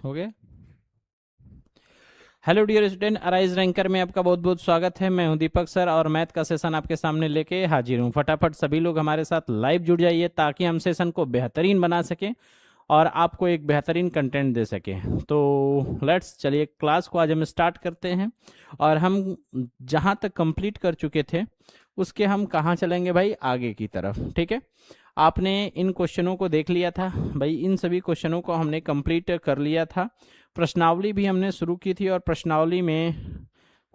हो गया। Hello dear student, arise ranker में आपका बहुत बहुत स्वागत है। मैं हूं दीपक सर और मैथ का सेशन आपके सामने लेके हाजिर हूं। फटाफट सभी लोग हमारे साथ लाइव जुड़ जाइए ताकि हम सेशन को बेहतरीन बना सकें और आपको एक बेहतरीन कंटेंट दे सकें। तो लेट्स चलिए क्लास को आज हम स्टार्ट करते हैं। और हम जहां तक कंप्लीट कर चुके थे उसके हम कहाँ चलेंगे भाई, आगे की तरफ। ठीक है, आपने इन क्वेश्चनों को देख लिया था भाई, इन सभी क्वेश्चनों को हमने कंप्लीट कर लिया था। प्रश्नावली भी हमने शुरू की थी और प्रश्नावली में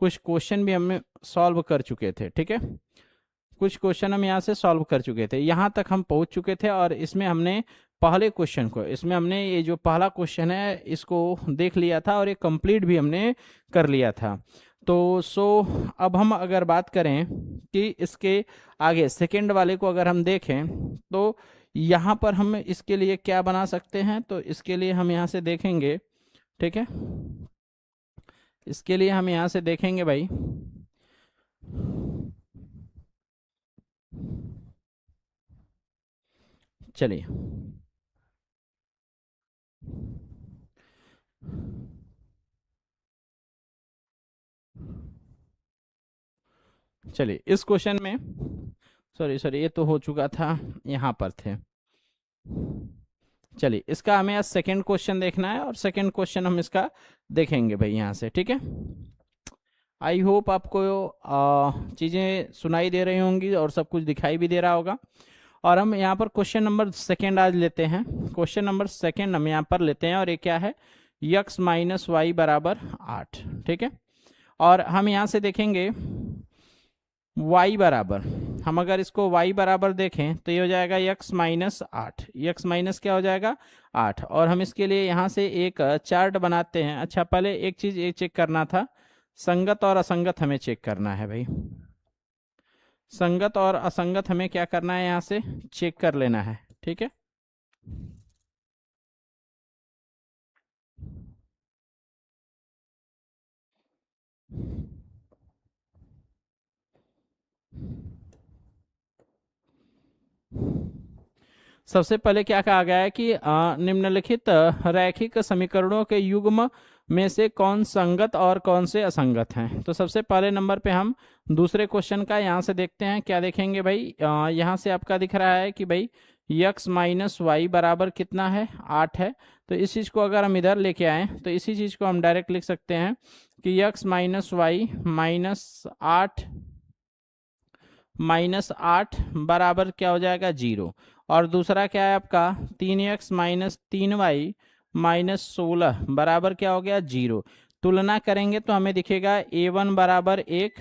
कुछ क्वेश्चन भी हमने सॉल्व कर चुके थे। ठीक है, कुछ क्वेश्चन हम यहाँ से सॉल्व कर चुके थे, यहाँ तक हम पहुँच चुके थे। और इसमें हमने पहले क्वेश्चन को, इसमें हमने ये जो पहला क्वेश्चन है इसको देख लिया था और ये कंप्लीट भी हमने कर लिया था। तो अब हम अगर बात करें कि इसके आगे सेकंड वाले को अगर हम देखें तो यहाँ पर हम इसके लिए क्या बना सकते हैं, तो इसके लिए हम यहाँ से देखेंगे। ठीक है, इसके लिए हम यहाँ से देखेंगे भाई, चलिए चलिए इस क्वेश्चन में, सॉरी ये तो हो चुका था, यहाँ पर थे। चलिए इसका हमें आज सेकंड क्वेश्चन देखना है और सेकंड क्वेश्चन हम इसका देखेंगे भाई यहाँ से। ठीक है, आई होप आपको चीज़ें सुनाई दे रही होंगी और सब कुछ दिखाई भी दे रहा होगा। और हम यहाँ पर क्वेश्चन नंबर सेकंड आज लेते हैं। क्वेश्चन नंबर सेकंड हम यहाँ पर लेते हैं और ये क्या है, x माइनस वाई बराबर 8। ठीक है, और हम यहाँ से देखेंगे y बराबर, हम अगर इसको y बराबर देखें तो ये हो जाएगा x माइनस 8। x माइनस क्या हो जाएगा 8। और हम इसके लिए यहाँ से एक चार्ट बनाते हैं। अच्छा, पहले एक चीज़ ये चेक करना था, संगत और असंगत हमें चेक करना है भाई। संगत और असंगत हमें क्या करना है, यहाँ से चेक कर लेना है। ठीक है, सबसे पहले क्या कहा गया है कि निम्नलिखित रैखिक समीकरणों के युग्म में से कौन संगत और कौन से असंगत हैं। तो सबसे पहले नंबर पे हम दूसरे क्वेश्चन का यहाँ से देखते हैं। क्या देखेंगे भाई, यहाँ से आपका दिख रहा है कि भाई x माइनस वाई बराबर कितना है, 8 है। तो इस चीज़ को अगर हम इधर लेके आए तो इसी चीज़ को हम डायरेक्ट लिख सकते हैं कि x माइनस वाई -8 बराबर क्या हो जाएगा 0। और दूसरा क्या है आपका 3x माइनस 3y -16 बराबर क्या हो गया 0। तुलना करेंगे तो हमें दिखेगा a1 बराबर 1,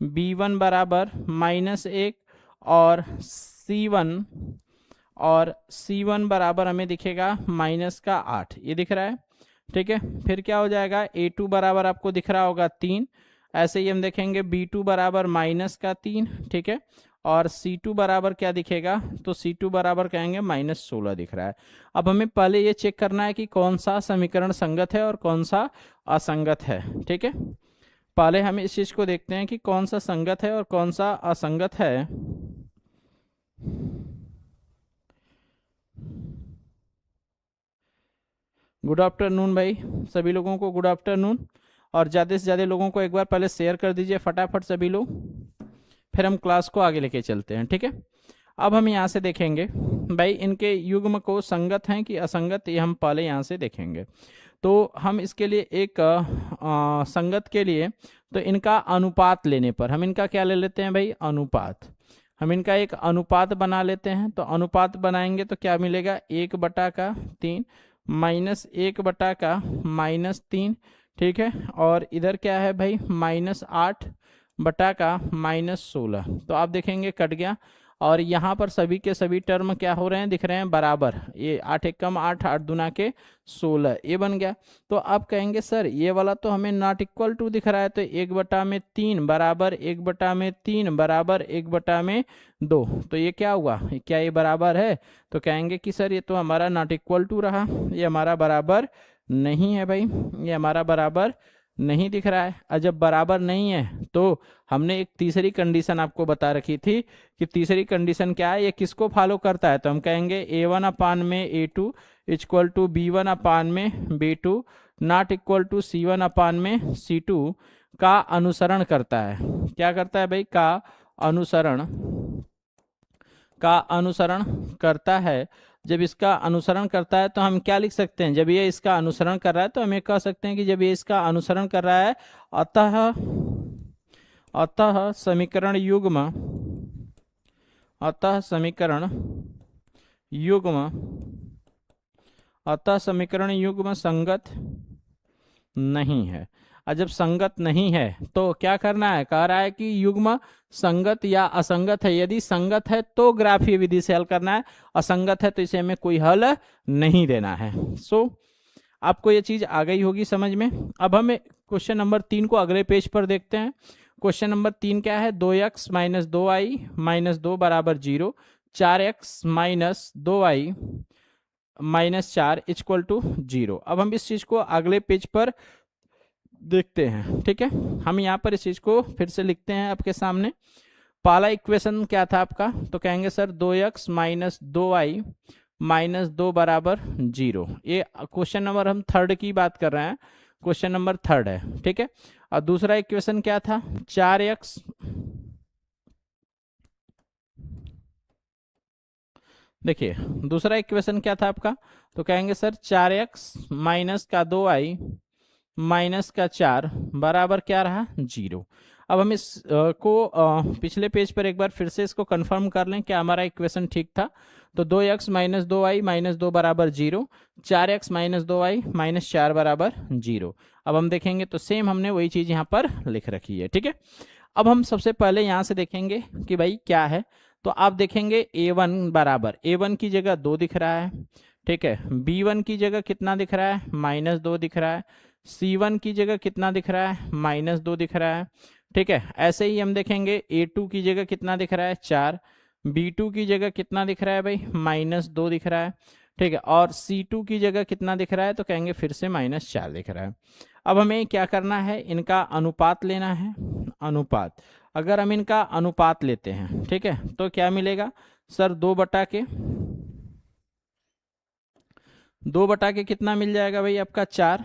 b1 बराबर -1 और c1 बराबर हमें दिखेगा -8, ये दिख रहा है। ठीक है, फिर क्या हो जाएगा a2 बराबर आपको दिख रहा होगा 3। ऐसे ही हम देखेंगे b2 बराबर -3। ठीक है, और c2 बराबर क्या दिखेगा, तो c2 बराबर कहेंगे -16 दिख रहा है। अब हमें पहले ये चेक करना है कि कौन सा समीकरण संगत है और कौन सा असंगत है। ठीक है, पहले हम इस चीज को देखते हैं कि कौन सा संगत है और कौन सा असंगत है। गुड आफ्टरनून भाई, सभी लोगों को गुड आफ्टरनून। और ज़्यादा से ज़्यादा लोगों को एक बार पहले शेयर कर दीजिए फटाफट सभी लोग, फिर हम क्लास को आगे लेके चलते हैं। ठीक है, अब हम यहाँ से देखेंगे भाई इनके युग्म को संगत हैं कि असंगत, ये हम पहले यहाँ से देखेंगे। तो हम इसके लिए एक संगत के लिए तो इनका अनुपात लेने पर हम इनका क्या ले लेते हैं भाई, अनुपात। हम इनका एक अनुपात बना लेते हैं। तो अनुपात बनाएंगे तो क्या मिलेगा, 1/3 -1/-3। ठीक है, और इधर क्या है भाई -8/-16। तो आप देखेंगे कट गया। और यहाँ पर सभी के सभी टर्म क्या हो रहे हैं, दिख रहे हैं बराबर। ये 8 × 8, 8 दूना के 16, ये बन गया। तो आप कहेंगे सर ये वाला तो हमें नॉट इक्वल टू दिख रहा है, तो 1/3 बराबर 1/3 बराबर 1/2। तो ये क्या हुआ, क्या ये बराबर है? तो कहेंगे कि सर ये तो हमारा नॉट इक्वल टू रहा, ये हमारा बराबर नहीं है भाई, ये हमारा बराबर नहीं दिख रहा है। और जब बराबर नहीं है तो हमने एक तीसरी कंडीशन आपको बता रखी थी कि तीसरी कंडीशन क्या है, ये किसको फॉलो करता है। तो हम कहेंगे a1 अपान में a2 इक्वल टू B1 अपान में B2 not equal to C1 अपान में C2 का अनुसरण करता है। क्या करता है भाई? का अनुसरण करता है। जब इसका अनुसरण करता है तो हम क्या लिख सकते हैं? जब ये इसका अनुसरण कर रहा है तो हम ये कह सकते हैं कि जब ये इसका अनुसरण कर रहा है अतः समीकरण युग्म संगत नहीं है। और जब संगत नहीं है तो क्या करना है? कह रहा है कि युग्म संगत या असंगत है। यदि संगत है तो ग्राफीय विधि से हल करना है, असंगत है तो इसे हमें कोई हल नहीं देना है। आपको ये चीज आ गई होगी समझ में। अब हमें क्वेश्चन नंबर 3 को अगले पेज पर देखते हैं। क्वेश्चन नंबर 3 क्या है? 2x माइनस 2y माइनस 2 बराबर 0, 4x minus 2y minus 4 equal to 0। अब हम इस चीज को अगले पेज पर देखते हैं। ठीक है, हम यहाँ पर इस चीज को फिर से लिखते हैं आपके सामने। पहला इक्वेशन क्या था आपका? तो कहेंगे sir 2x minus 2y minus 2 बराबर 0। ये क्वेश्चन नंबर हम थर्ड की बात कर रहे हैं, क्वेश्चन नंबर थर्ड है। ठीक है, और दूसरा इक्वेशन क्या था? 4x देखिए दूसरा इक्वेशन क्या था आपका? तो कहेंगे सर 4x माइनस का 2y माइनस का 4 बराबर क्या रहा? 0। अब हम इस को पिछले पेज पर एक बार फिर से इसको कंफर्म कर लें क्या हमारा इक्वेशन ठीक था। तो 2x माइनस 2y माइनस 2 बराबर 0, 4x माइनस 2y माइनस 4 बराबर 0। अब हम देखेंगे तो सेम हमने वही चीज़ यहाँ पर लिख रखी है। ठीक है, अब हम सबसे पहले यहाँ से देखेंगे कि भाई क्या है। तो आप देखेंगे a1 बराबर, a1 की जगह 2 दिख रहा है। ठीक है, b1 की जगह कितना दिख रहा है? माइनस 2 दिख रहा है। C1 की जगह कितना दिख रहा है? माइनस 2 दिख रहा है। ठीक है, ऐसे ही हम देखेंगे A2 की जगह कितना दिख रहा है? 4। B2 की जगह कितना दिख रहा है भाई? माइनस 2 दिख रहा है। ठीक है, और C2 की जगह कितना दिख रहा है? तो कहेंगे फिर से माइनस 4 दिख रहा है। अब हमें क्या करना है? इनका अनुपात लेना है। अनुपात, अगर हम इनका अनुपात लेते हैं, ठीक है, तो क्या मिलेगा सर? 2 बटा के कितना मिल जाएगा भाई आपका? 4।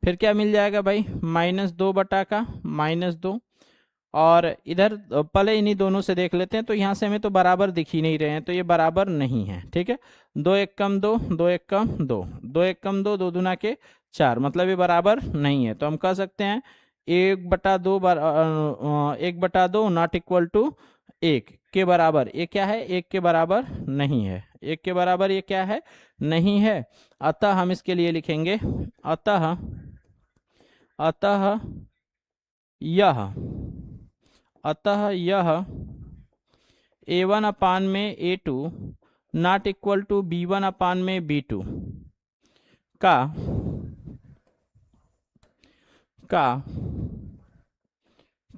फिर क्या मिल जाएगा भाई? माइनस 2 बटा का माइनस 2। और इधर पहले इन्हीं दोनों से देख लेते हैं। तो यहाँ से हमें तो बराबर दिख ही नहीं रहे हैं, तो ये बराबर नहीं है। ठीक है, 2 एक कम 2, 2 एक कम 2, 2 एक कम 2, 2 दूना के 4, मतलब ये बराबर नहीं है। तो हम कह सकते हैं 1/2 नॉट इक्वल टू 1 के बराबर। ये क्या है? 1 के बराबर नहीं है। 1 के बराबर ये क्या है? नहीं है। अतः हम इसके लिए लिखेंगे अतः यह A1 अपान में A2 not equal to B1 अपान में B2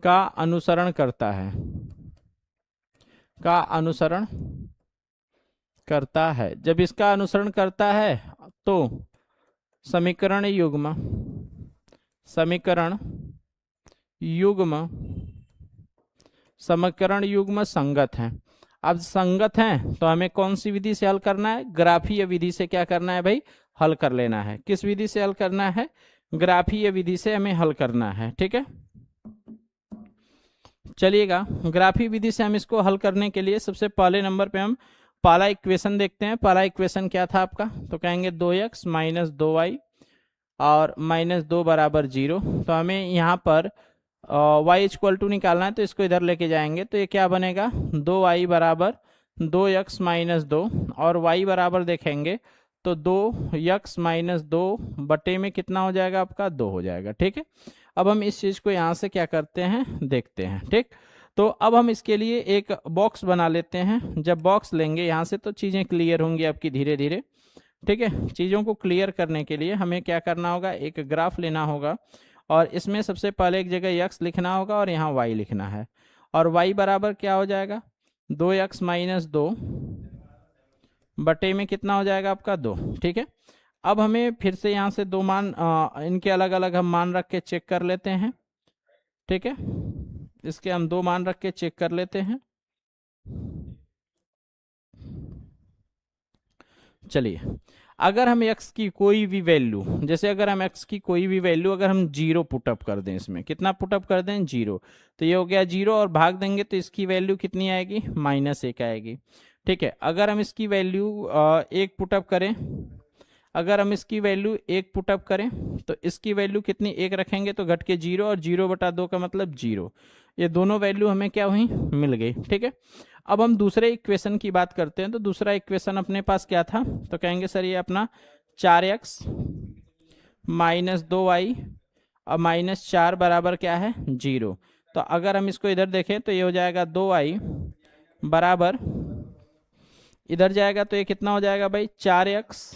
का अनुसरण करता है। जब इसका अनुसरण करता है तो समीकरण युग्म संगत है। अब संगत हैं तो हमें कौन सी विधि से हल करना है? ग्राफीय विधि से क्या करना है भाई? हल कर लेना है। किस विधि से हल करना है? ग्राफीय विधि से हमें हल करना है। ठीक है, चलिएगा ग्राफीय विधि से हम इसको हल करने के लिए सबसे पहले नंबर पे हम पहला इक्वेशन देखते हैं। पहला इक्वेशन क्या था आपका? तो कहेंगे 2x माइनस 2y और माइनस 2 बराबर 0। तो हमें यहाँ पर y इक्वल टू निकालना है, तो इसको इधर लेके जाएंगे तो ये क्या बनेगा? 2y बराबर 2x माइनस 2 और y बराबर देखेंगे तो 2x माइनस 2 बटे में कितना हो जाएगा आपका? 2 हो जाएगा। ठीक है, अब हम इस चीज़ को यहाँ से क्या करते हैं? देखते हैं। ठीक, तो अब हम इसके लिए एक बॉक्स बना लेते हैं। जब बॉक्स लेंगे यहाँ से तो चीज़ें क्लियर होंगी आपकी धीरे धीरे। ठीक है, चीज़ों को क्लियर करने के लिए हमें क्या करना होगा? एक ग्राफ लेना होगा और इसमें सबसे पहले एक जगह x लिखना होगा और यहाँ y लिखना है। और y बराबर क्या हो जाएगा? 2x माइनस 2 बटे में कितना हो जाएगा आपका? 2। ठीक है, अब हमें फिर से यहाँ से दो मान इनके अलग अलग हम मान रख के चेक कर लेते हैं। ठीक है, इसके हम 2 मान रख के चेक कर लेते हैं। चलिए अगर हम x की कोई भी वैल्यू, जैसे अगर हम x की कोई भी वैल्यू अगर हम 0 पुटअप कर दें, इसमें कितना पुटअप कर दें 0, तो ये हो गया 0 और भाग देंगे तो इसकी वैल्यू कितनी आएगी -1 आएगी। ठीक है, अगर हम इसकी वैल्यू 1 पुटअप करें, अगर हम इसकी वैल्यू 1 पुटअप करें तो इसकी वैल्यू कितनी 1 रखेंगे तो घट के 0, और 0/2 का मतलब 0। ये दोनों वैल्यू हमें क्या हुई, मिल गई। ठीक है, अब हम दूसरे इक्वेशन की बात करते हैं। तो दूसरा इक्वेशन अपने पास क्या था, तो कहेंगे सर ये अपना 4x - 2y और -4 बराबर क्या है 0। तो अगर हम इसको इधर देखें तो ये हो जाएगा 2y बराबर, इधर जाएगा तो ये कितना हो जाएगा भाई 4x,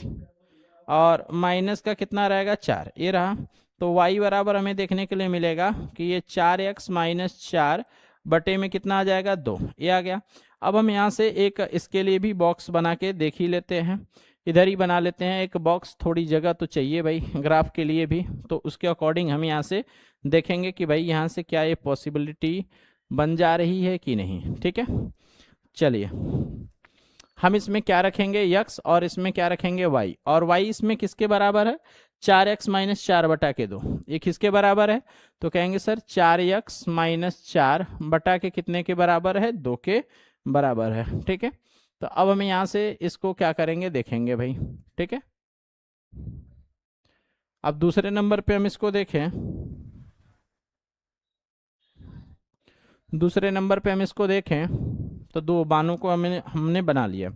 और माइनस का कितना रहेगा 4, ये रहा। तो y बराबर हमें देखने के लिए मिलेगा कि ये 4x - 4 बटे में कितना आ जाएगा 2, ये आ गया। अब हम यहाँ से एक इसके लिए भी बॉक्स बना के देख ही लेते हैं, इधर ही बना लेते हैं एक बॉक्स, थोड़ी जगह तो चाहिए भाई ग्राफ के लिए भी, तो उसके अकॉर्डिंग हम यहाँ से देखेंगे कि भाई यहाँ से क्या ये पॉसिबिलिटी बन जा रही है कि नहीं। ठीक है, चलिए हम इसमें क्या रखेंगे x और इसमें क्या रखेंगे y, और y इसमें किसके बराबर है 4x - 4 बटा के 2, ये किसके बराबर है, तो कहेंगे सर 4x - 4 बटा के कितने के बराबर है 2 के बराबर है। ठीक है, तो अब हम यहाँ से इसको क्या करेंगे देखेंगे भाई। ठीक है, अब दूसरे नंबर पे हम इसको देखें, दूसरे नंबर पे हम इसको देखें तो दो बानों को हमने बना लिया।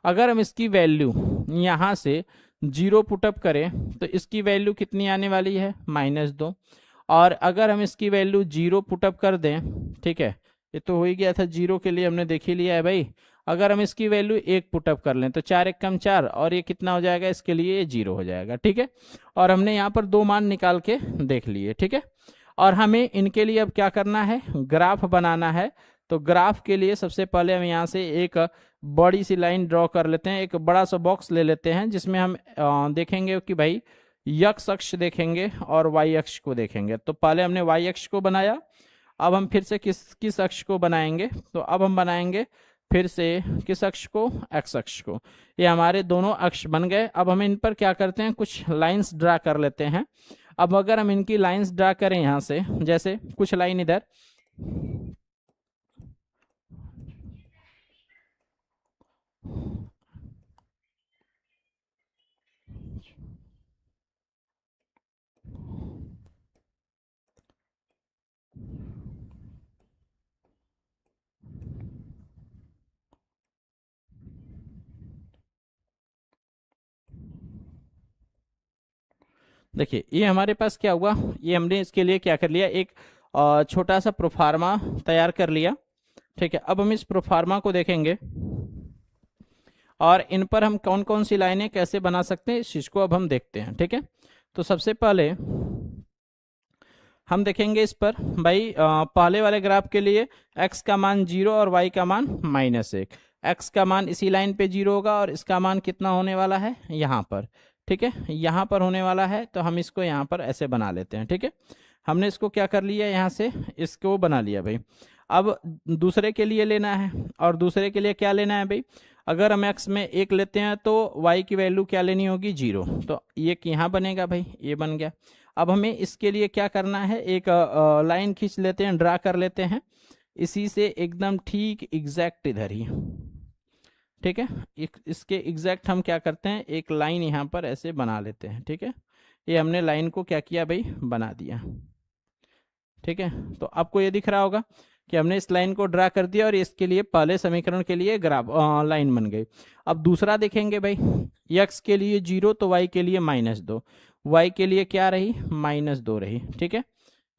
अगर हम इसकी वैल्यू यहाँ से 0 पुटअप करें तो इसकी वैल्यू कितनी आने वाली है -2, और अगर हम इसकी वैल्यू 0 पुटअप कर दें, ठीक है ये तो हो ही गया था 0 के लिए हमने देख ही लिया है भाई। अगर हम इसकी वैल्यू 1 पुटअप कर लें तो 4 1 कम 4, और ये कितना हो जाएगा इसके लिए ये 0 हो जाएगा। ठीक है, और हमने यहाँ पर दो मान निकाल के देख लिए। ठीक है, और हमें इनके लिए अब क्या करना है, ग्राफ बनाना है। तो ग्राफ के लिए सबसे पहले हम यहाँ से एक बड़ी सी लाइन ड्रॉ कर लेते हैं, एक बड़ा सा बॉक्स ले लेते हैं जिसमें हम देखेंगे कि भाई x अक्ष देखेंगे और y अक्ष को देखेंगे। तो पहले हमने y अक्ष को बनाया, अब हम फिर से किस अक्ष को बनाएंगे, तो अब हम बनाएंगे फिर से किस अक्ष को, x अक्ष को। ये हमारे दोनों अक्ष बन गए। अब हम इन पर क्या करते हैं, कुछ लाइंस ड्रा कर लेते हैं। अब अगर हम इनकी लाइंस ड्रा करें यहाँ से, जैसे कुछ लाइन इधर, देखिए ये हमारे पास क्या हुआ, ये हमने इसके लिए क्या कर लिया, एक छोटा सा प्रोफार्मा तैयार कर लिया। ठीक है, अब हम इस प्रोफार्मा को देखेंगे और इन पर हम कौन कौन सी लाइनें कैसे बना सकते हैं इस चीज को अब हम देखते हैं। ठीक है, तो सबसे पहले हम देखेंगे इस पर भाई पहले वाले ग्राफ के लिए x का मान 0 और y का मान -1। x का मान इसी लाइन पे 0 होगा और इसका मान कितना होने वाला है यहाँ पर। ठीक है, यहाँ पर होने वाला है, तो हम इसको यहाँ पर ऐसे बना लेते हैं। ठीक है, हमने इसको क्या कर लिया, यहाँ से इसको बना लिया भाई। अब दूसरे के लिए लेना है, और दूसरे के लिए क्या लेना है भाई, अगर हम x में 1 लेते हैं तो y की वैल्यू क्या लेनी होगी 0, तो ये यहाँ बनेगा भाई, ये बन गया। अब हमें इसके लिए क्या करना है, एक लाइन खींच लेते हैं, ड्रा कर लेते हैं इसी से एकदम ठीक एग्जैक्ट इधर ही। ठीक है, इसके एग्जैक्ट हम क्या करते हैं, एक लाइन यहाँ पर ऐसे बना लेते हैं। ठीक है, ये हमने लाइन को क्या किया भाई, बना दिया। ठीक है, तो आपको ये दिख रहा होगा कि हमने इस लाइन को ड्रा कर दिया और इसके लिए पहले समीकरण के लिए ग्राफ लाइन बन गई। अब दूसरा देखेंगे भाई, x के लिए 0 तो y के लिए -2, y के लिए क्या रही -2 रही। ठीक है,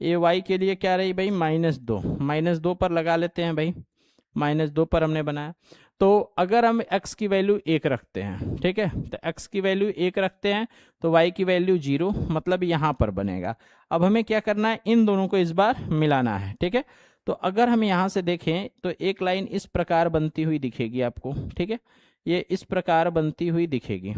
ये y के लिए क्या रही भाई -2, -2 पर लगा लेते हैं भाई, -2 पर हमने बनाया। तो अगर हम x की वैल्यू 1 रखते हैं, ठीक है, तो x की वैल्यू 1 रखते हैं तो y की वैल्यू 0, मतलब यहाँ पर बनेगा। अब हमें क्या करना है, इन दोनों को इस बार मिलाना है। ठीक है, तो अगर हम यहाँ से देखें तो एक लाइन इस प्रकार बनती हुई दिखेगी आपको। ठीक है, ये इस प्रकार बनती हुई दिखेगी।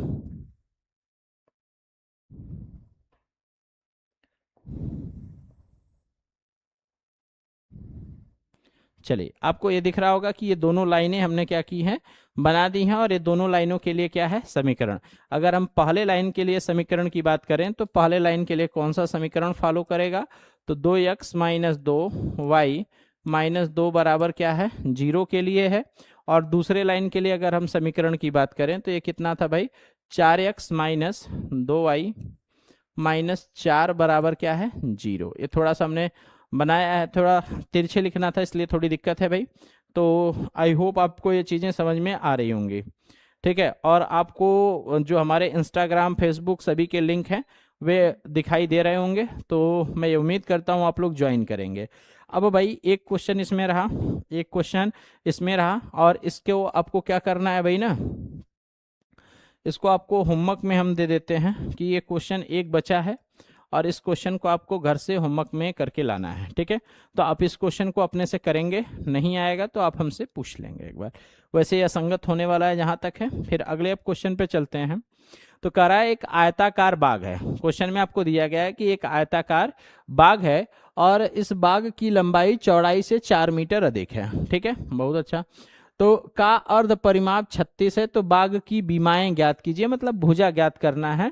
चलिए, आपको ये दिख रहा होगा कि ये दोनों लाइनें हमने क्या की हैं, बना दी हैं, और ये दोनों लाइनों के लिए क्या है, समीकरण। अगर हम पहले लाइन के लिए समीकरण की बात करें तो पहले लाइन के लिए कौन सा समीकरण फॉलो करेगा, तो 2x माइनस 2y माइनस 2 बराबर क्या है, 0 के लिए है। और दूसरे लाइन के लिए अगर हम समीकरण की बात करें तो ये कितना था भाई, 4x माइनस 2y माइनस 4 बराबर क्या है, 0। ये थोड़ा सा हमने बनाया है, थोड़ा तिरछे लिखना था इसलिए थोड़ी दिक्कत है भाई। तो आई होप आपको ये चीज़ें समझ में आ रही होंगी, ठीक है। और आपको जो हमारे इंस्टाग्राम फेसबुक सभी के लिंक हैं वे दिखाई दे रहे होंगे, तो मैं ये उम्मीद करता हूँ आप लोग ज्वाइन करेंगे। अब भाई एक क्वेश्चन इसमें रहा, एक क्वेश्चन इसमें रहा, और इसको आपको क्या करना है भाई ना, इसको आपको होमवर्क में हम दे देते हैं कि ये क्वेश्चन एक बचा है और इस क्वेश्चन को आपको घर से होमवर्क में करके लाना है, ठीक है। तो आप इस क्वेश्चन को अपने से करेंगे, नहीं आएगा तो आप हमसे पूछ लेंगे एक बार। वैसे यह असंगत होने वाला है जहाँ तक है। फिर अगले अब क्वेश्चन पे चलते हैं। तो कह रहा है एक आयताकार बाग है, क्वेश्चन में आपको दिया गया है कि एक आयताकार बाग है और इस बाग की लंबाई चौड़ाई से 4 मीटर अधिक है, ठीक है, बहुत अच्छा। तो का अर्ध परिमाप 36 है, तो बाग की बीमाएं ज्ञात कीजिए, मतलब भुजा ज्ञात करना है,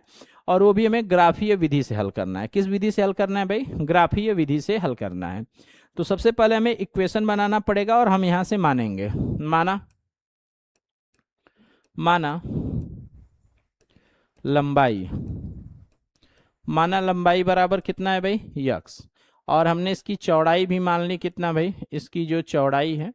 और वो भी हमें ग्राफीय विधि से हल करना है। किस विधि से हल करना है भाई, ग्राफीय विधि से हल करना है। तो सबसे पहले हमें इक्वेशन बनाना पड़ेगा और हम यहां से मानेंगे, माना लंबाई, माना लंबाई बराबर कितना है भाई, यक्स, और हमने इसकी चौड़ाई भी मान ली कितना भाई, इसकी जो चौड़ाई है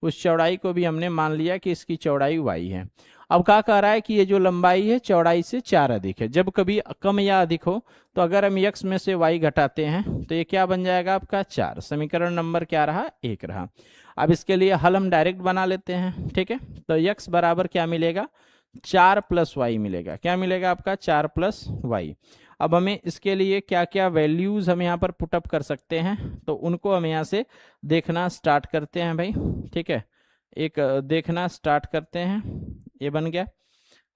उस चौड़ाई को भी हमने मान लिया कि इसकी चौड़ाई वाई है। अब क्या कह रहा है कि ये जो लंबाई है चौड़ाई से 4 अधिक है। जब कभी कम या अधिक हो तो अगर हम यक्स में से वाई घटाते हैं तो ये क्या बन जाएगा आपका 4। समीकरण नंबर क्या रहा, 1 रहा। अब इसके लिए हल हम डायरेक्ट बना लेते हैं, ठीक है। तो यक्स बराबर क्या मिलेगा, 4 प्लस वाई मिलेगा। क्या मिलेगा आपका, 4 प्लस वाई। अब हमें इसके लिए क्या क्या वैल्यूज हम यहाँ पर पुटअप कर सकते हैं, तो उनको हम यहाँ से देखना स्टार्ट करते हैं भाई, ठीक है। एक देखना स्टार्ट करते हैं, ये बन गया।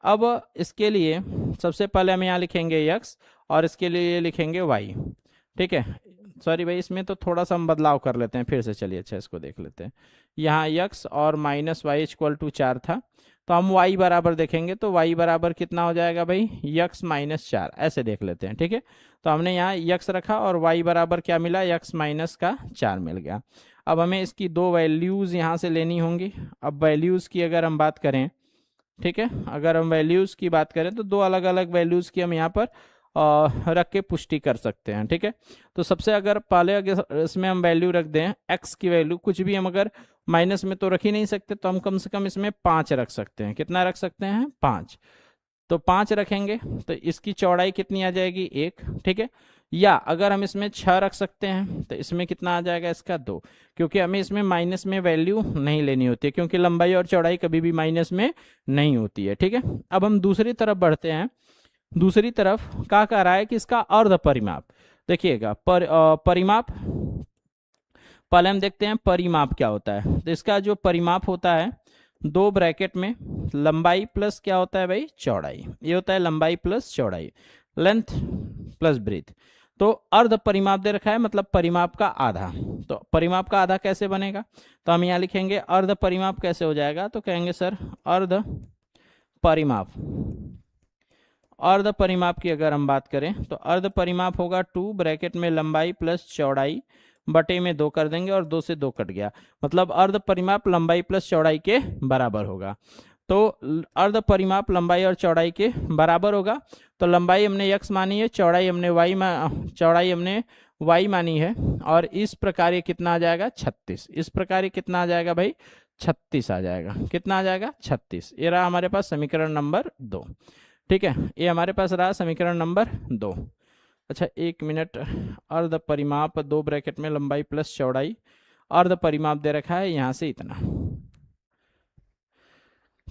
अब इसके लिए सबसे पहले हम यहाँ लिखेंगे यक्स और इसके लिए लिखेंगे वाई, ठीक है। सॉरी भाई, इसमें तो थोड़ा सा हम बदलाव कर लेते हैं फिर से, चलिए अच्छा इसको देख लेते हैं। यहाँ यक्स और माइनस वाई इक्वल टू 4 था, तो हम y बराबर देखेंगे तो y बराबर कितना हो जाएगा भाई, यक्स माइनस 4, ऐसे देख लेते हैं, ठीक है। तो हमने यहाँ यक्स रखा और y बराबर क्या मिला, यक्स माइनस का 4 मिल गया। अब हमें इसकी दो वैल्यूज़ यहाँ से लेनी होंगी। अब वैल्यूज़ की अगर हम बात करें, ठीक है, अगर हम वैल्यूज़ की बात करें तो दो अलग अलग वैल्यूज़ की हम यहाँ पर रख के पुष्टि कर सकते हैं, ठीक है। तो सबसे अगर पहले अगर इसमें हम वैल्यू रख दें, x की वैल्यू कुछ भी हम अगर माइनस में तो रख ही नहीं सकते, तो हम कम से कम इसमें 5 रख सकते हैं। कितना रख सकते हैं, 5। तो 5 रखेंगे तो इसकी चौड़ाई कितनी आ जाएगी, 1, ठीक है। या अगर हम इसमें 6 रख सकते हैं तो इसमें कितना आ जाएगा, इसका 2, क्योंकि हमें इसमें माइनस में वैल्यू नहीं लेनी होती है, क्योंकि लंबाई और चौड़ाई कभी भी माइनस में नहीं होती है, ठीक है। अब हम दूसरी तरफ बढ़ते हैं। दूसरी तरफ क्या कह रहा है कि इसका अर्ध परिमाप देखिएगा, परिमाप पहले हम देखते हैं परिमाप क्या होता है। तो इसका जो परिमाप होता है, दो ब्रैकेट में लंबाई प्लस क्या होता है भाई, चौड़ाई, ये होता है लंबाई प्लस चौड़ाई, लेंथ प्लस ब्रीथ। तो अर्ध परिमाप दे रखा है, मतलब परिमाप का आधा। तो परिमाप का आधा कैसे बनेगा, तो हम यहाँ लिखेंगे अर्ध परिमाप कैसे हो जाएगा, तो कहेंगे सर अर्ध परिमाप, अर्ध परिमाप की अगर हम बात करें तो अर्ध परिमाप होगा 2 ब्रैकेट में लंबाई प्लस चौड़ाई बटे में 2 कर देंगे और 2 से 2 कट गया, मतलब अर्ध परिमाप लंबाई प्लस चौड़ाई के बराबर होगा। तो अर्ध परिमाप लंबाई और चौड़ाई के बराबर होगा। तो लंबाई हमने x मानी है, चौड़ाई हमने y मानी है, और इस प्रकार ये कितना आ जाएगा, 36। इस प्रकार ये कितना आ जाएगा भाई, 36 आ जाएगा। कितना आ जाएगा, 36। ये रहा हमारे पास समीकरण नंबर 2, ठीक है। ये हमारे पास रहा समीकरण नंबर 2। अच्छा 1 मिनट, अर्ध परिमाप 2 ब्रैकेट में लंबाई प्लस चौड़ाई, अर्ध परिमाप दे रखा है यहाँ से इतना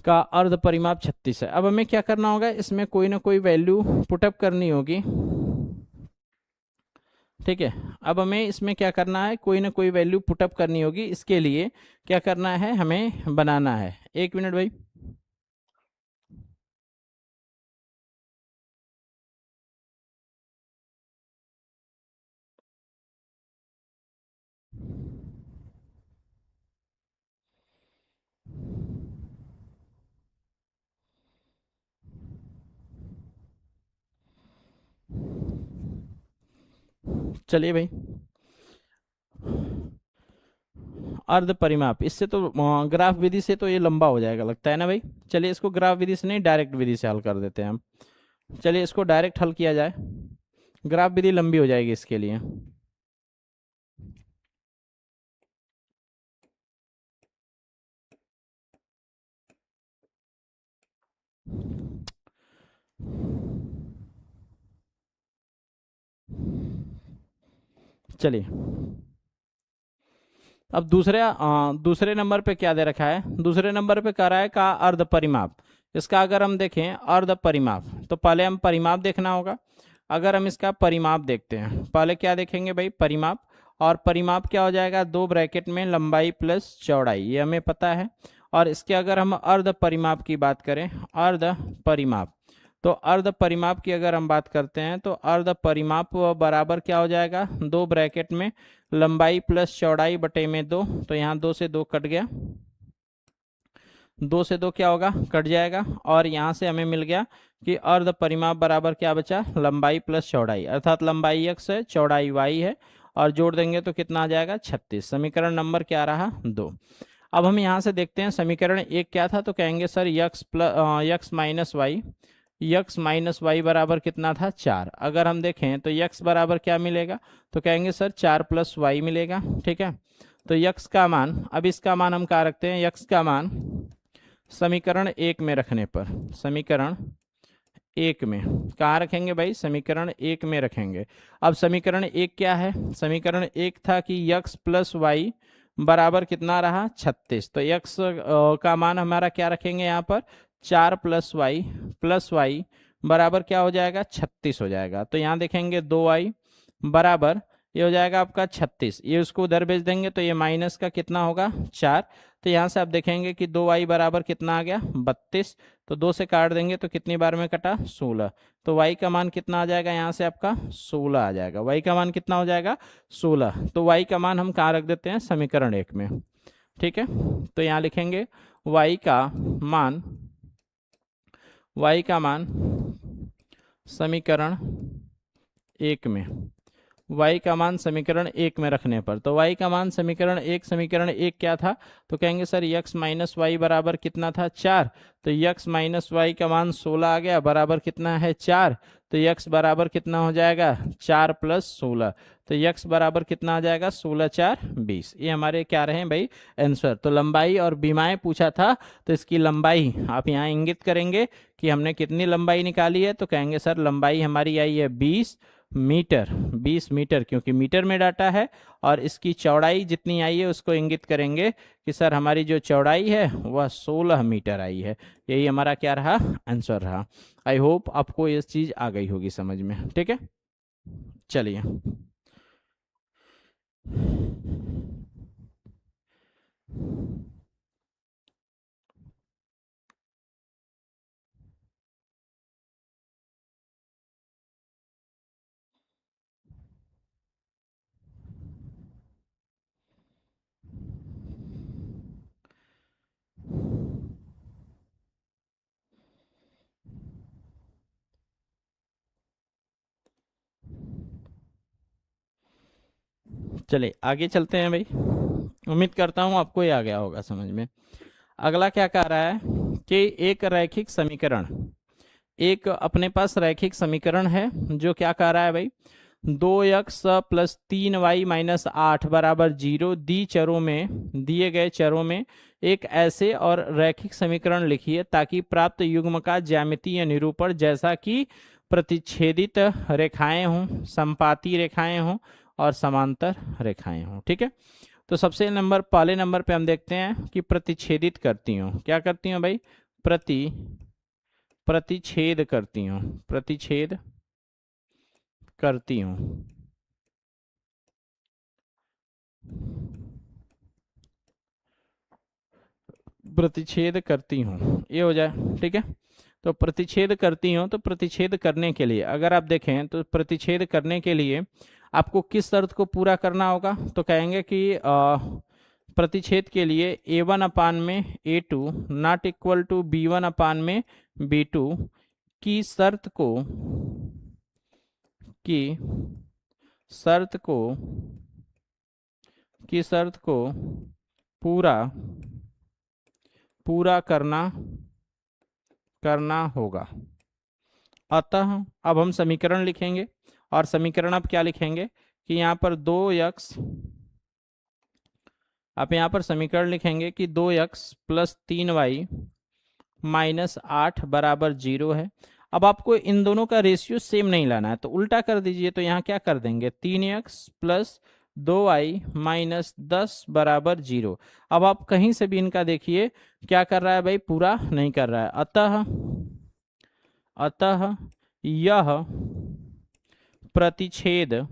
का अर्ध परिमाप 36 है। अब हमें क्या करना होगा, इसमें कोई ना कोई वैल्यू पुटअप करनी होगी, ठीक है। अब हमें इसमें क्या करना है, कोई ना कोई वैल्यू पुटअप करनी होगी। इसके लिए क्या करना है, हमें बनाना है, 1 मिनट भाई। चलिए भाई, अर्ध परिमाप, इससे तो ग्राफ विधि से तो ये लंबा हो जाएगा लगता है ना भाई। चलिए इसको ग्राफ विधि से नहीं, डायरेक्ट विधि से हल कर देते हैं हम। चलिए इसको डायरेक्ट हल किया जाए, ग्राफ विधि लंबी हो जाएगी इसके लिए। चलिए अब दूसरे नंबर पे क्या दे रखा है, दूसरे नंबर पे कह रहा है का अर्ध परिमाप। इसका अगर हम देखें अर्ध परिमाप, तो पहले हम परिमाप देखना होगा। अगर हम इसका परिमाप देखते हैं, पहले क्या देखेंगे भाई, परिमाप। और परिमाप क्या हो जाएगा, दो ब्रैकेट में लंबाई प्लस चौड़ाई, ये हमें पता है। और इसके अगर हम अर्ध परिमाप की बात करें, अर्ध परिमाप, तो अर्ध परिमाप की अगर हम बात करते हैं तो अर्ध परिमाप बराबर क्या हो जाएगा, दो ब्रैकेट में लंबाई प्लस चौड़ाई बटे में दो, तो यहाँ दो से दो कट गया, दो से दो क्या होगा, कट जाएगा। और यहाँ से हमें मिल गया कि अर्ध परिमाप बराबर क्या बचा, लंबाई प्लस चौड़ाई, अर्थात लंबाई x है, चौड़ाई y है, और जोड़ देंगे तो कितना आ जाएगा, 36। समीकरण नंबर क्या रहा, 2। अब हम यहाँ से देखते हैं समीकरण एक क्या था, तो कहेंगे सर यक्स माइनस वाई बराबर कितना था, 4। अगर हम देखें तो यक्स बराबर क्या मिलेगा, तो कहेंगे सर 4 + y मिलेगा, ठीक है। तो यक्स का मान, अब इसका मान हम कहाँ रखते हैं, यक्स का मान समीकरण एक में रखने पर, समीकरण एक में कहाँ रखेंगे भाई, समीकरण एक में रखेंगे। अब समीकरण एक क्या है, समीकरण एक था कि यक्स + वाई बराबर कितना रहा, 36। तो यक्स का मान हमारा क्या रखेंगे यहाँ पर, 4 + वाई बराबर क्या हो जाएगा, 36 हो जाएगा। तो यहाँ देखेंगे 2y बराबर, ये हो जाएगा आपका 36, ये उसको उधर भेज देंगे तो ये माइनस का कितना होगा, 4। तो यहाँ से आप देखेंगे कि 2y बराबर कितना आ गया, 32। तो 2 से काट देंगे तो कितनी बार में कटा, 16। तो y का मान कितना आ जाएगा, यहाँ से आपका 16 आ जाएगा। y का मान कितना हो जाएगा, 16। तो y का मान हम कहाँ रख देते हैं, समीकरण एक में, ठीक है। तो यहाँ लिखेंगे y का मान, y का मान समीकरण एक में, y का मान समीकरण एक में रखने पर, तो y का मान समीकरण एक क्या था, तो कहेंगे सर x - y बराबर कितना था, 4। तो x - y का मान 16 आ गया, बराबर कितना है, 4। तो x बराबर कितना हो जाएगा, 4 + 16। तो x बराबर कितना आ जाएगा, 16 × 4 = 20। ये हमारे क्या रहे भाई, आंसर। तो लंबाई और बीमाएं पूछा था, तो इसकी लंबाई आप यहाँ इंगित करेंगे कि हमने कितनी लंबाई निकाली है, तो कहेंगे सर लंबाई हमारी आई है 20 मीटर, 20 मीटर, क्योंकि मीटर में डाटा है। और इसकी चौड़ाई जितनी आई है उसको इंगित करेंगे कि सर हमारी जो चौड़ाई है वह 16 मीटर आई है। यही हमारा क्या रहा, आंसर रहा। आई होप आपको ये चीज़ आ गई होगी समझ में, ठीक है। चलिए चलिए आगे चलते हैं भाई, उम्मीद करता हूँ आपको ये आ गया होगा समझ में। अगला क्या कह रहा है कि एक रैखिक समीकरण, एक अपने पास रैखिक समीकरण है जो क्या कह रहा है भाई, 2x + 3y - 8 बराबर 0 दिए गए चरों में एक ऐसे और रैखिक समीकरण लिखिए ताकि प्राप्त युग्म का ज्यामितीय निरूपण जैसा कि प्रतिच्छेदित रेखाएं हों, संपाती रेखाएं हों और समांतर रेखाएं हों, ठीक है। तो सबसे पहले नंबर पे हम देखते हैं कि प्रतिच्छेदित करती हूँ, क्या करती हूँ भाई, प्रतिच्छेद करती हूँ, प्रतिच्छेद करती हूँ, प्रतिच्छेद करती हूँ, ये हो जाए, ठीक है। तो प्रतिच्छेद करती हूँ, तो प्रतिच्छेद करने के लिए अगर आप देखें तो प्रतिच्छेद करने के लिए आपको किस शर्त को पूरा करना होगा, तो कहेंगे कि प्रतिच्छेद के लिए a1 में a2 not equal to b1 में b2 की शर्त को, की शर्त को पूरा करना होगा। अतः अब हम समीकरण लिखेंगे, और समीकरण अब क्या लिखेंगे कि यहाँ पर 2x, आप यहाँ पर समीकरण लिखेंगे कि 2x प्लस 3y माइनस 8 बराबर 0 है। अब आपको इन दोनों का रेशियो सेम नहीं लाना है, तो उल्टा कर दीजिए। तो यहाँ क्या कर देंगे, 3x प्लस 2y माइनस 10 बराबर 0। अब आप कहीं से भी इनका देखिए क्या कर रहा है भाई, पूरा नहीं कर रहा है। अतः यह प्रतिच्छेद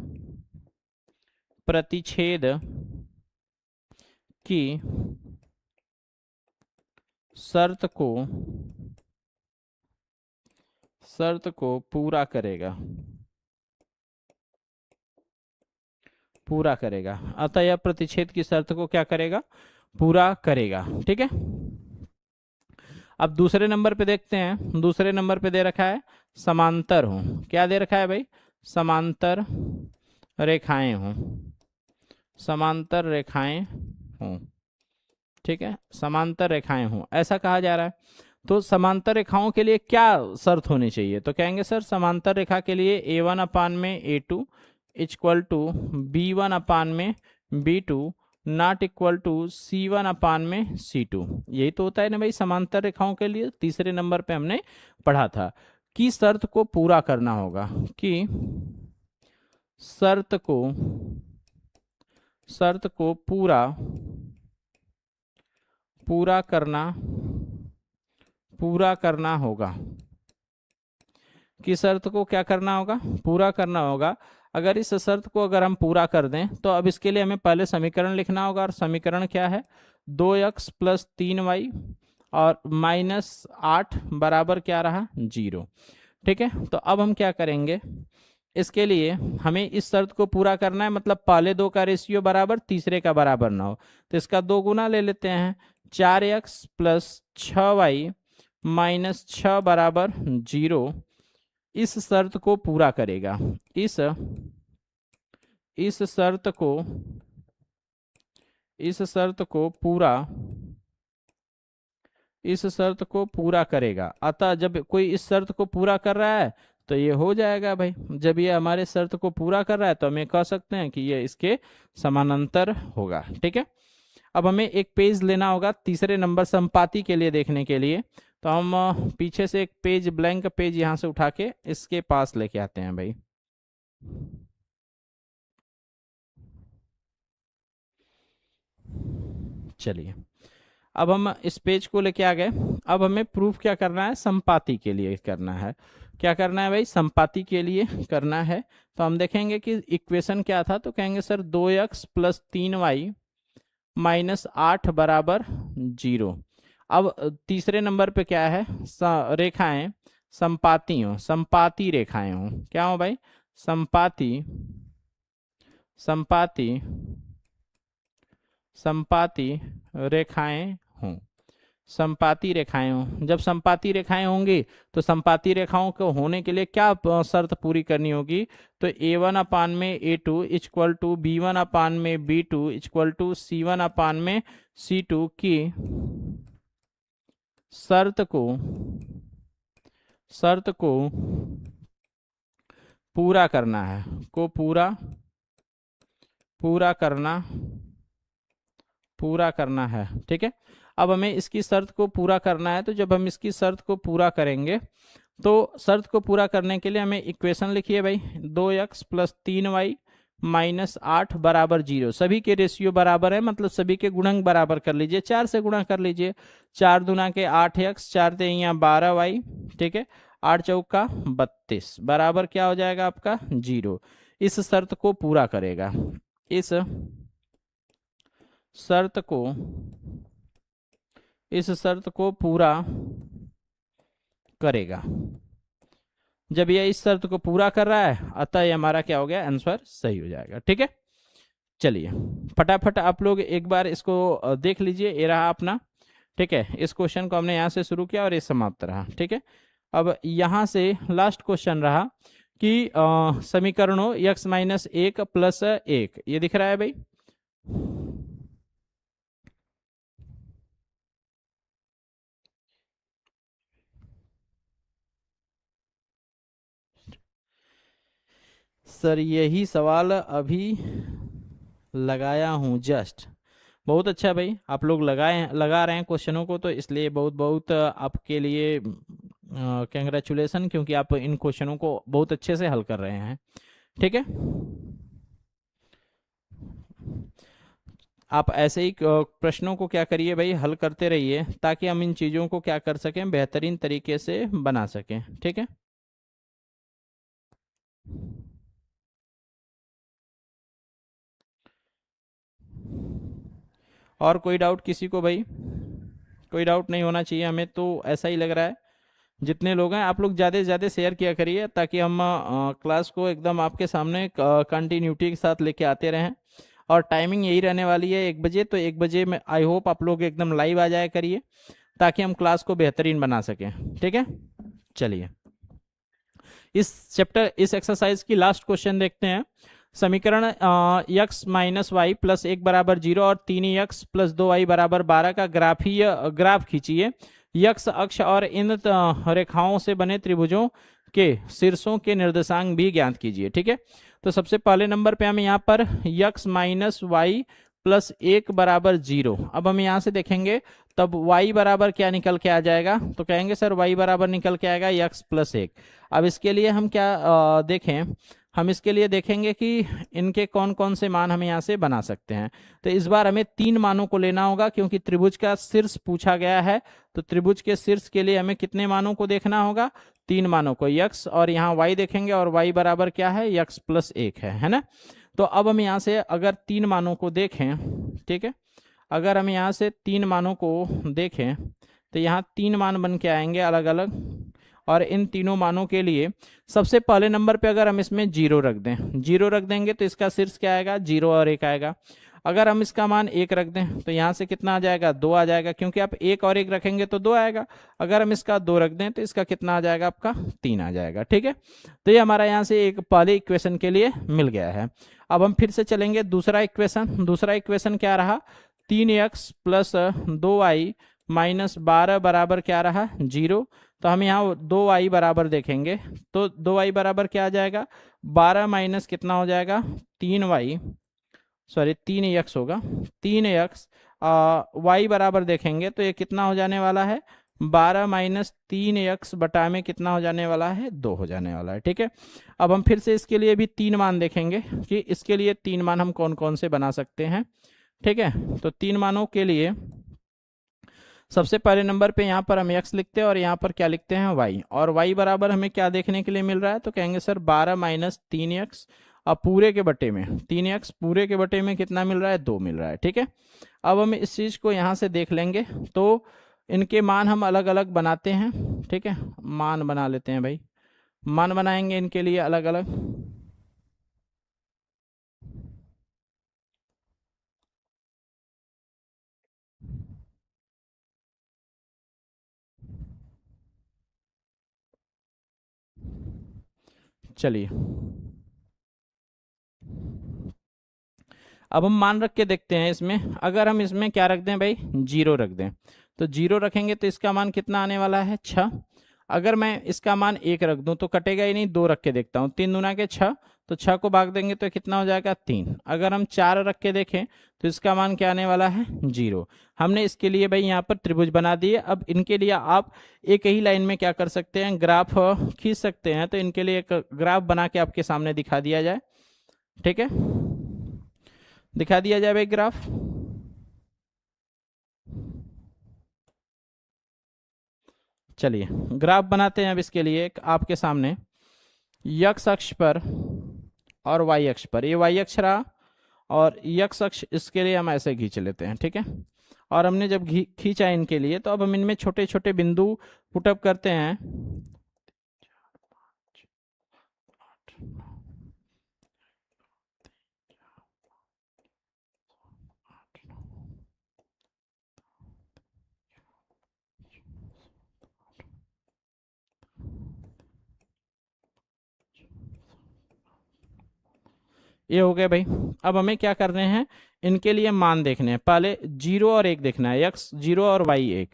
की शर्त को पूरा करेगा। अतः यह प्रतिच्छेद की शर्त को क्या करेगा, पूरा करेगा। ठीक है, अब दूसरे नंबर पे देखते हैं। दूसरे नंबर पे दे रखा है समांतर हो। क्या दे रखा है भाई, समांतर रेखाएं हों। समांतर रेखाएं हों, ठीक है, समांतर रेखाएं हों ऐसा कहा जा रहा है। तो समांतर रेखाओं के लिए क्या शर्त होनी चाहिए, तो कहेंगे सर समांतर रेखा के लिए a1 अपान में a2 इक्वल टू b1 अपान में b2 not equal to c1 अपान में c2। यही तो होता है ना भाई समांतर रेखाओं के लिए। तीसरे नंबर पे हमने पढ़ा था कि शर्त को पूरा करना होगा, कि शर्त को पूरा करना होगा, कि शर्त को क्या करना होगा, पूरा करना होगा। अगर इस शर्त को अगर हम पूरा कर दें तो अब इसके लिए हमें पहले समीकरण लिखना होगा, और समीकरण क्या है, 2x प्लस 3y और माइनस 8 बराबर क्या रहा, 0। ठीक है, तो अब हम क्या करेंगे, इसके लिए हमें इस शर्त को पूरा करना है, मतलब पहले दो का रेशियो बराबर तीसरे का बराबर ना हो, तो इसका 2 गुना ले लेते हैं। 4x प्लस 6y माइनस 6 बराबर 0 इस शर्त को पूरा करेगा। इस शर्त को पूरा करेगा। अतः जब कोई इस शर्त को पूरा कर रहा है तो ये हो जाएगा भाई। जब ये हमारे शर्त को पूरा कर रहा है तो हम ये कह सकते हैं कि ये इसके समानांतर होगा। ठीक है, अब हमें एक पेज लेना होगा तीसरे नंबर संपाती के लिए देखने के लिए। तो हम पीछे से एक पेज, ब्लैंक पेज यहां से उठा के इसके पास लेके आते हैं भाई। चलिए, अब हम इस पेज को लेके आ गए। अब हमें प्रूफ क्या करना है, संपाती के लिए करना है। क्या करना है भाई, संपाती के लिए करना है। तो हम देखेंगे कि इक्वेशन क्या था, तो कहेंगे sir 2x plus 3y minus 8 बराबर 0। अब तीसरे नंबर पे क्या है, रेखाएं संपाती हो, संपाती रेखाएं हो। क्या हो भाई, संपाती रेखाएं हों। संपाती रेखाएं हों। जब संपाती रेखाएं होंगी तो संपाती रेखाओं को होने के लिए क्या शर्त पूरी करनी होगी, तो a1 अपान में a2 इक्वल टू b1 अपान में b2 इक्वल टू c1 अपान में c2 की शर्त को पूरा करना है, को पूरा करना है। ठीक है, अब हमें इसकी शर्त को पूरा करना है। तो जब हम इसकी शर्त को पूरा करेंगे तो शर्त को पूरा करने के लिए हमें इक्वेशन लिखिए भाई, 2x प्लस 3y माइनस 8 बराबर 0। सभी के रेशियो बराबर है, मतलब सभी के गुणक बराबर कर लीजिए, 4 से गुणा कर लीजिए। 4 दूना के 8x, 4 ते यहाँ 12y, ठीक है, 8 चौका 32 बराबर क्या हो जाएगा आपका, 0। इस शर्त को पूरा करेगा। इस शर्त को पूरा करेगा। जब ये इस शर्त को पूरा कर रहा है, अतः ये हमारा क्या हो गया, आंसर सही हो जाएगा। ठीक है, चलिए फटाफट आप लोग एक बार इसको देख लीजिए। ये रहा अपना, ठीक है, इस क्वेश्चन को हमने यहाँ से शुरू किया और ये समाप्त रहा। ठीक है, अब यहाँ से लास्ट क्वेश्चन रहा कि समीकरणों यक्स माइनस एक प्लस एक, ये दिख रहा है भाई। सर यही सवाल अभी लगाया हूँ जस्ट। बहुत अच्छा भाई, आप लोग लगा रहे हैं क्वेश्चनों को, तो इसलिए बहुत बहुत आपके लिए कंग्रेचुलेसन, क्योंकि आप इन क्वेश्चनों को बहुत अच्छे से हल कर रहे हैं। ठीक है, आप ऐसे ही प्रश्नों को क्या करिए भाई, हल करते रहिए, ताकि हम इन चीज़ों को क्या कर सकें, बेहतरीन तरीके से बना सकें। ठीक है, और कोई डाउट किसी को भाई? कोई डाउट नहीं होना चाहिए, हमें तो ऐसा ही लग रहा है। जितने लोग हैं आप लोग ज़्यादा से ज़्यादा शेयर किया करिए, ताकि हम क्लास को एकदम आपके सामने कंटिन्यूटी के साथ लेके आते रहें। और टाइमिंग यही रहने वाली है 1 बजे, तो 1 बजे में आई होप आप लोग एकदम लाइव आ जाया करिए, ताकि हम क्लास को बेहतरीन बना सकें। ठीक है, चलिए इस एक्सरसाइज की लास्ट क्वेश्चन देखते हैं। समीकरण यक्स माइनस वाई प्लस एक बराबर 0 और 3x प्लस 2y बराबर 12 का ग्राफ खींचिए। यक्स अक्ष और इन रेखाओं से बने त्रिभुजों के शीर्षों के निर्देशांक भी ज्ञात कीजिए। ठीक है, तो सबसे पहले नंबर पे हम यहाँ पर यक्स माइनस वाई प्लस एक बराबर 0, अब हम यहाँ से देखेंगे तब y बराबर क्या निकल के आ जाएगा, तो कहेंगे सर y बराबर निकल के आएगा यक्स प्लस एक। अब इसके लिए हम क्या देखें, हम इसके लिए देखेंगे कि इनके कौन कौन से मान हम यहाँ से बना सकते हैं। तो इस बार हमें 3 मानों को लेना होगा, क्योंकि त्रिभुज का शीर्ष पूछा गया है। तो त्रिभुज के शीर्ष के लिए हमें कितने मानों को देखना होगा, 3 मानों को, यक्स और यहाँ y देखेंगे, और y बराबर क्या है, यक्स प्लस एक है ना। तो अब हम यहाँ से अगर 3 मानों को देखें, ठीक है, अगर हम यहाँ से 3 मानों को देखें, तो यहाँ 3 मान बन के आएंगे अलग अलग, और इन तीनों मानों के लिए सबसे पहले नंबर पे अगर हम इसमें 0 रख दें, 0 रख देंगे तो इसका शीर्ष क्या आएगा, 0 और 1 आएगा। अगर हम इसका मान 1 रख दें तो यहाँ से कितना आ जाएगा, 2 आ जाएगा, क्योंकि आप 1 और 1 रखेंगे तो 2 आएगा। अगर हम इसका 2 रख दें तो इसका कितना आ जाएगा, आपका 3 आ जाएगा। ठीक है, तो ये हमारा यहाँ से एक पहले इक्वेशन के लिए मिल गया है। अब हम फिर से चलेंगे दूसरा इक्वेशन। दूसरा इक्वेशन क्या रहा, 3x प्लस 2y माइनस 12 बराबर क्या रहा, 0। तो हम यहाँ 2y बराबर देखेंगे, तो 2y बराबर क्या आ जाएगा, 12 माइनस कितना हो जाएगा, 3y, सॉरी 3x होगा, 3x। y बराबर देखेंगे तो ये कितना हो जाने वाला है, 12 माइनस 3x बटा में कितना हो जाने वाला है, 2 हो जाने वाला है। ठीक है, अब हम फिर से इसके लिए भी 3 मान देखेंगे कि इसके लिए 3 मान हम कौन कौन से बना सकते हैं। ठीक है, तो 3 मानों के लिए सबसे पहले नंबर पे यहाँ पर हम x लिखते हैं, और यहाँ पर क्या लिखते हैं, y, और y बराबर हमें क्या देखने के लिए मिल रहा है, तो कहेंगे सर 12 माइनस 3x, अब पूरे के बटे में 3x पूरे के बटे में कितना मिल रहा है, 2 मिल रहा है। ठीक है, अब हम इस चीज़ को यहाँ से देख लेंगे, तो इनके मान हम अलग अलग बनाते हैं। ठीक है, मान बना लेते हैं भाई, मान बनाएंगे इनके लिए अलग अलग। चलिए अब हम मान रख के देखते हैं इसमें, अगर हम इसमें क्या रख दें भाई, 0 रख दें, तो 0 रखेंगे तो इसका मान कितना आने वाला है, 6। अगर मैं इसका मान 1 रख दूं तो कटेगा ही नहीं, 2 रख के देखता हूं, 3 दूना के 6, तो 6 को भाग देंगे तो कितना हो जाएगा, 3। अगर हम 4 रख के देखें तो इसका मान क्या आने वाला है, 0। हमने इसके लिए भाई यहाँ पर त्रिभुज बना दिए। अब इनके लिए आप एक ही लाइन में क्या कर सकते हैं, ग्राफ खींच सकते हैं। तो इनके लिए एक ग्राफ बना के आपके सामने दिखा दिया जाए। ठीक है, दिखा दिया जाए भाई ग्राफ। चलिए ग्राफ बनाते हैं अब इसके लिए एक आपके सामने, यक्स अक्ष पर और वाई अक्ष पर, ये वाई अक्ष रहा, और यक्स अक्ष इसके लिए हम ऐसे खींच लेते हैं। ठीक है, और हमने जब खींचा इनके लिए, तो अब हम इनमें छोटे छोटे बिंदु पुटअप करते हैं। ये हो गया भाई। अब हमें क्या करने हैं, इनके लिए मान देखने हैं। पहले 0 और 1 देखना है, x0 और y1,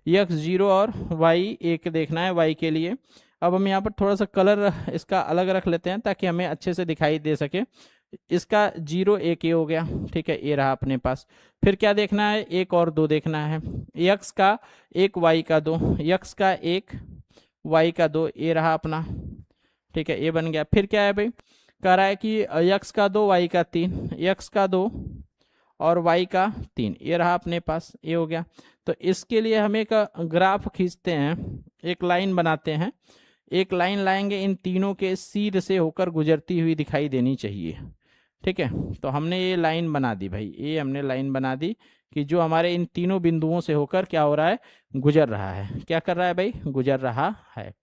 x0 और y1 देखना है y के लिए। अब हम यहाँ पर थोड़ा सा कलर इसका अलग रख लेते हैं ताकि हमें अच्छे से दिखाई दे सके। इसका 0 1 ये हो गया, ठीक है, ये रहा अपने पास। फिर क्या देखना है, 1 और 2 देखना है। x का 1 y का 2, x का 1 y का 2, ये रहा अपना, ठीक है, ये बन गया। फिर क्या है भाई, कह रहा है कि x का 2 y का 3, x का 2 और y का 3, ये रहा अपने पास, ये हो गया। तो इसके लिए हम एक ग्राफ खींचते हैं, एक लाइन बनाते हैं। एक लाइन लाएंगे, इन तीनों के सीध से होकर गुजरती हुई दिखाई देनी चाहिए, ठीक है। तो हमने ये लाइन बना दी भाई, ये हमने लाइन बना दी कि जो हमारे इन तीनों बिंदुओं से होकर क्या हो रहा है, गुजर रहा है। क्या कर रहा है भाई, गुजर रहा है,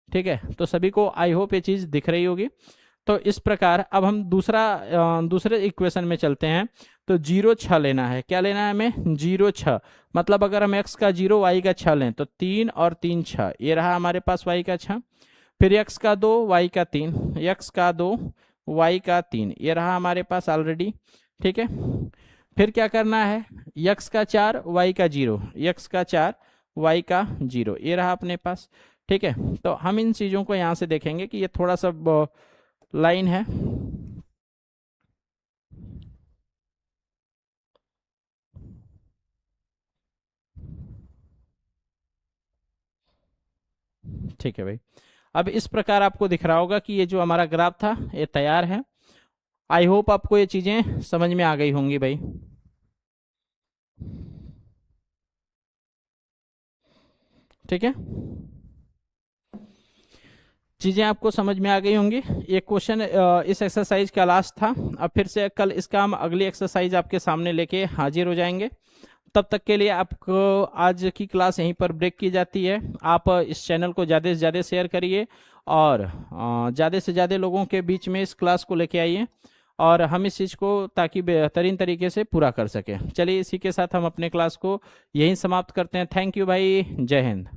ठीक है। तो सभी को आई होप ये चीज़ दिख रही होगी। तो इस प्रकार अब हम दूसरे इक्वेशन में चलते हैं। तो 0 6 लेना है। क्या लेना है हमें, 0 6, मतलब अगर हम x का 0 y का 6 लें तो 3 और 3 6, ये रहा हमारे पास y का 6। फिर x का 2 y का 3, x का 2 y का 3, ये रहा हमारे पास ऑलरेडी, ठीक है। फिर क्या करना है, x का 4 y का 0, x का 4 y का 0, ये रहा अपने पास, ठीक है। तो हम इन चीज़ों को यहाँ से देखेंगे कि ये थोड़ा सा लाइन है, ठीक है भाई। अब इस प्रकार आपको दिख रहा होगा कि ये जो हमारा ग्राफ था ये तैयार है। आई होप आपको ये चीज़ें समझ में आ गई होंगी भाई, ठीक है। चीज़ें आपको समझ में आ गई होंगी। ये क्वेश्चन इस एक्सरसाइज का लास्ट था। अब फिर से कल इसका हम अगली एक्सरसाइज आपके सामने लेके हाजिर हो जाएंगे। तब तक के लिए आपको आज की क्लास यहीं पर ब्रेक की जाती है। आप इस चैनल को ज़्यादा से ज़्यादा शेयर करिए और ज़्यादा से ज़्यादा लोगों के बीच में इस क्लास को लेके आइए और हम इस चीज़ को ताकि बेहतरीन तरीके से पूरा कर सकें। चलिए इसी के साथ हम अपने क्लास को यहीं समाप्त करते हैं। थैंक यू भाई, जय हिंद।